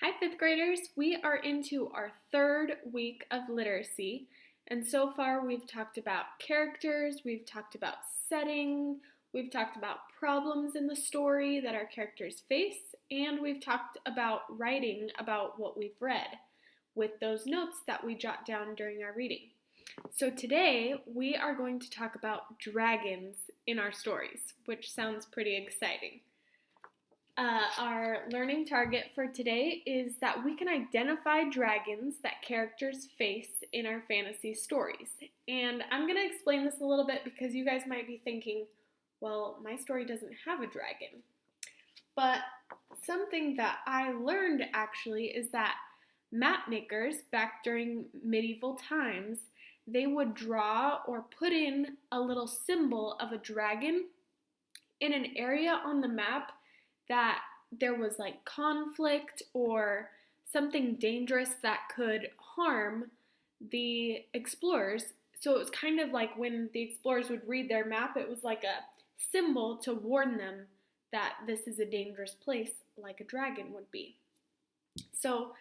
Hi, fifth graders. We are into our third week of literacy, and so far we've talked about characters, we've talked about setting, we've talked about problems in the story that our characters face, and we've talked about writing about what we've read with those notes that we jot down during our reading. So today we are going to talk about dragons in our stories, which sounds pretty exciting. Our learning target for today is that we can identify dragons that characters face in our fantasy stories. And I'm going to explain this a little bit because you guys might be thinking, well, my story doesn't have a dragon. But something that I learned actually is that map makers back during medieval times, they would draw or put in a little symbol of a dragon in an area on the map that there was like conflict or something dangerous that could harm the explorers. So it was kind of like when the explorers would read their map, it was like a symbol to warn them that this is a dangerous place, like a dragon would be. So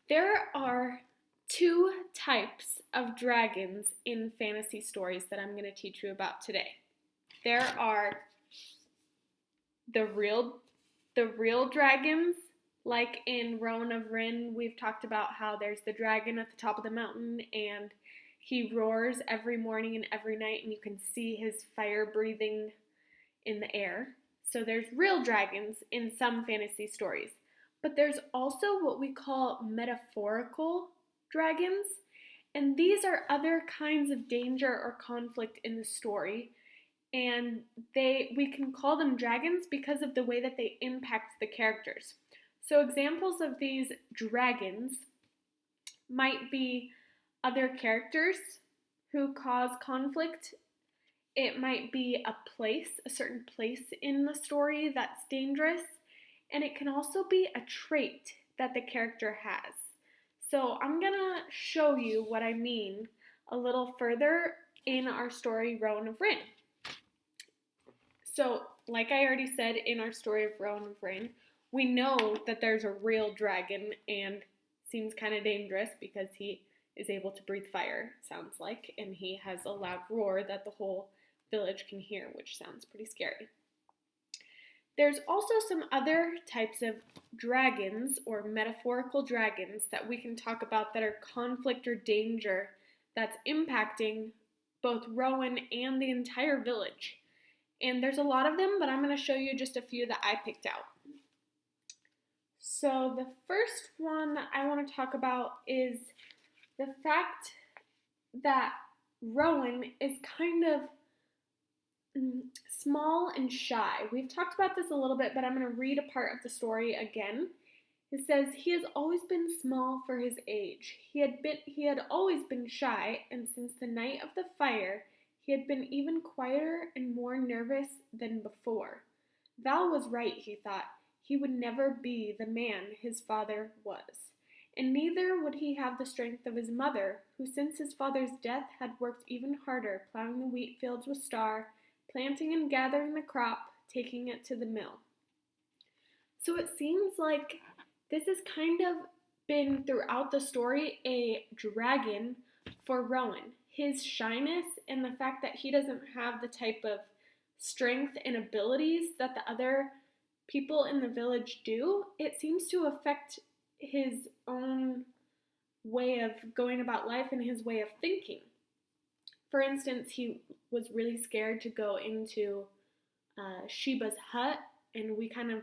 there are two types of dragons in fantasy stories that I'm going to teach you about today. There are the real dragons, like in Rowan of Rin, we've talked about how there's the dragon at the top of the mountain and he roars every morning and every night and you can see his fire breathing in the air. So there's real dragons in some fantasy stories. But there's also what we call metaphorical dragons, and these are other kinds of danger or conflict in the story. And we can call them dragons because of the way that they impact the characters. So examples of these dragons might be other characters who cause conflict. It might be a certain place in the story that's dangerous, and it can also be a trait that the character has. So I'm going to show you what I mean a little further in our story, Rowan of Rin. So, like I already said in our story of Rowan of Rin, we know that there's a real dragon and seems kind of dangerous because he is able to breathe fire, sounds like, and he has a loud roar that the whole village can hear, which sounds pretty scary. There's also some other types of dragons or metaphorical dragons that we can talk about that are conflict or danger that's impacting both Rowan and the entire village. And there's a lot of them, but I'm going to show you just a few that I picked out. So the first one that I want to talk about is the fact that Rowan is kind of small and shy. We've talked about this a little bit, but I'm going to read a part of the story again. It says, he has always been small for his age. He had always been shy, and since the night of the fire, he had been even quieter and more nervous than before. Val was right, he thought. He would never be the man his father was. And neither would he have the strength of his mother, who since his father's death had worked even harder, plowing the wheat fields with Star, planting and gathering the crop, taking it to the mill. So it seems like this has kind of been throughout the story a dragon for Rowan. His shyness and the fact that he doesn't have the type of strength and abilities that the other people in the village do, it seems to affect his own way of going about life and his way of thinking. For instance, he was really scared to go into Sheba's hut, and we kind of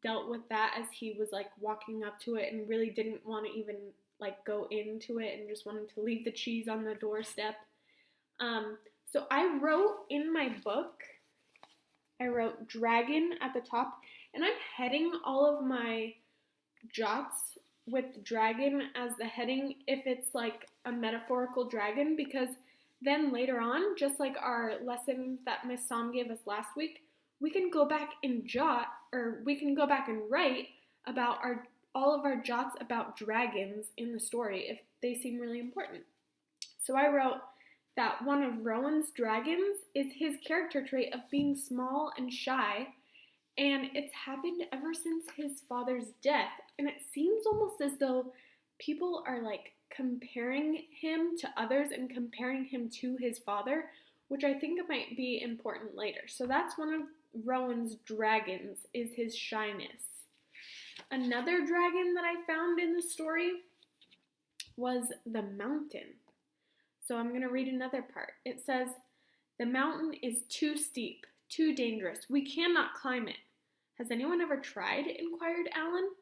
dealt with that as he was like walking up to it and really didn't want to even like go into it and just wanted to leave the cheese on the doorstep. So I wrote in my book, I wrote dragon at the top, and I'm heading all of my jots with dragon as the heading if it's like a metaphorical dragon, because then later on, just like our lesson that Miss Som gave us last week, we can go back and write about all of our jots about dragons in the story if they seem really important. So I wrote that one of Rowan's dragons is his character trait of being small and shy, and it's happened ever since his father's death, and it seems a almost as though people are like comparing him to others and comparing him to his father, which I think might be important later. So that's one of Rowan's dragons, is his shyness. Another dragon that I found in the story was the mountain. So I'm going to read another part. It says, "The mountain is too steep, too dangerous. We cannot climb it." "Has anyone ever tried?" inquired Alan.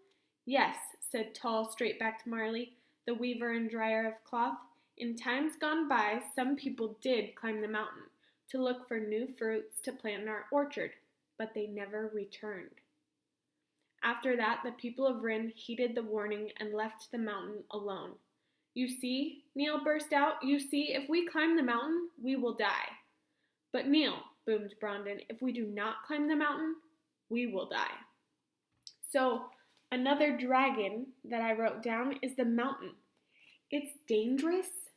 "Yes," said tall, straight-backed Marley, the weaver and dryer of cloth. "In times gone by, some people did climb the mountain to look for new fruits to plant in our orchard, but they never returned. After that, the people of Rin heeded the warning and left the mountain alone. You see," Neil burst out, "you see, if we climb the mountain, we will die." "But Neil," boomed Brondon, "if we do not climb the mountain, we will die." So, another dragon that I wrote down is the mountain. It's dangerous.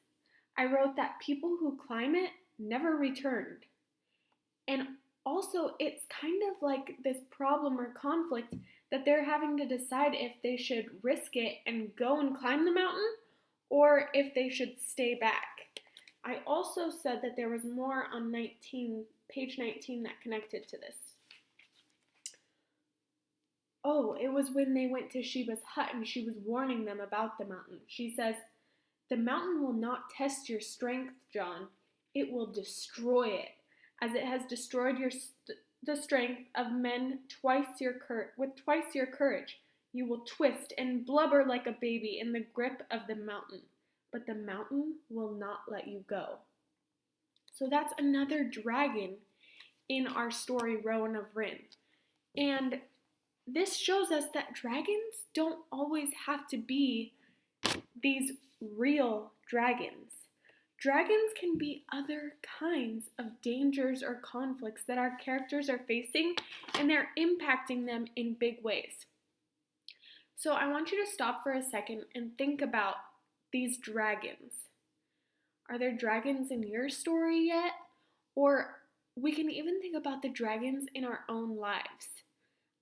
I wrote that people who climb it never returned. And also, it's kind of like this problem or conflict that they're having to decide if they should risk it and go and climb the mountain or if they should stay back. I also said that there was more on page 19 that connected to this. Oh, it was when they went to Sheba's hut and she was warning them about the mountain. She says, "The mountain will not test your strength, John. It will destroy it, as it has destroyed the strength of men with twice your courage. You will twist and blubber like a baby in the grip of the mountain, but the mountain will not let you go." So that's another dragon in our story, Rowan of Rin. And this shows us that dragons don't always have to be these real dragons. Dragons can be other kinds of dangers or conflicts that our characters are facing, and they're impacting them in big ways. So I want you to stop for a second and think about these dragons. Are there dragons in your story yet? Or we can even think about the dragons in our own lives.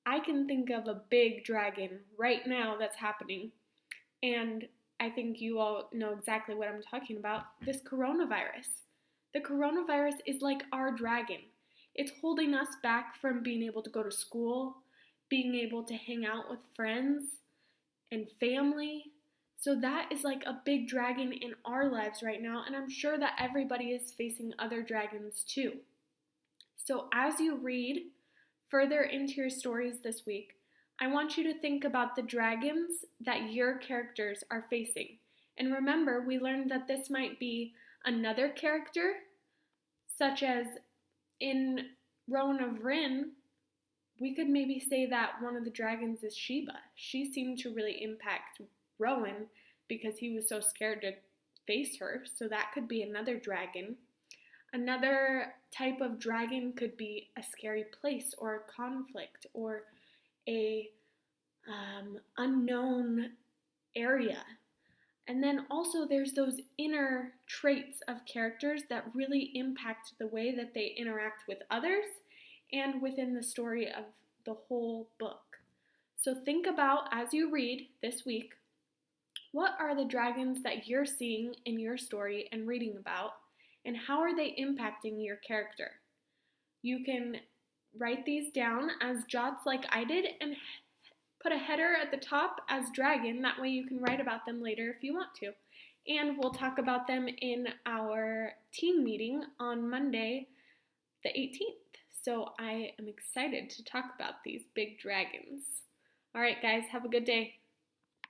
I can think of a big dragon right now that's happening, and I think you all know exactly what I'm talking about, this coronavirus. The coronavirus is like our dragon. It's holding us back from being able to go to school, being able to hang out with friends and family. So that is like a big dragon in our lives right now, and I'm sure that everybody is facing other dragons too. So as you read further into your stories this week, I want you to think about the dragons that your characters are facing. And remember, we learned that this might be another character, such as in Rowan of Rin, we could maybe say that one of the dragons is Sheba. She seemed to really impact Rowan because he was so scared to face her, so that could be another dragon. Another type of dragon could be a scary place or a conflict or a unknown area. And then also there's those inner traits of characters that really impact the way that they interact with others and within the story of the whole book. So think about, as you read this week, what are the dragons that you're seeing in your story and reading about, and how are they impacting your character? You can write these down as jots like I did and put a header at the top as dragon. That way you can write about them later if you want to. And we'll talk about them in our team meeting on Monday, the 18th. So I am excited to talk about these big dragons. All right, guys, have a good day.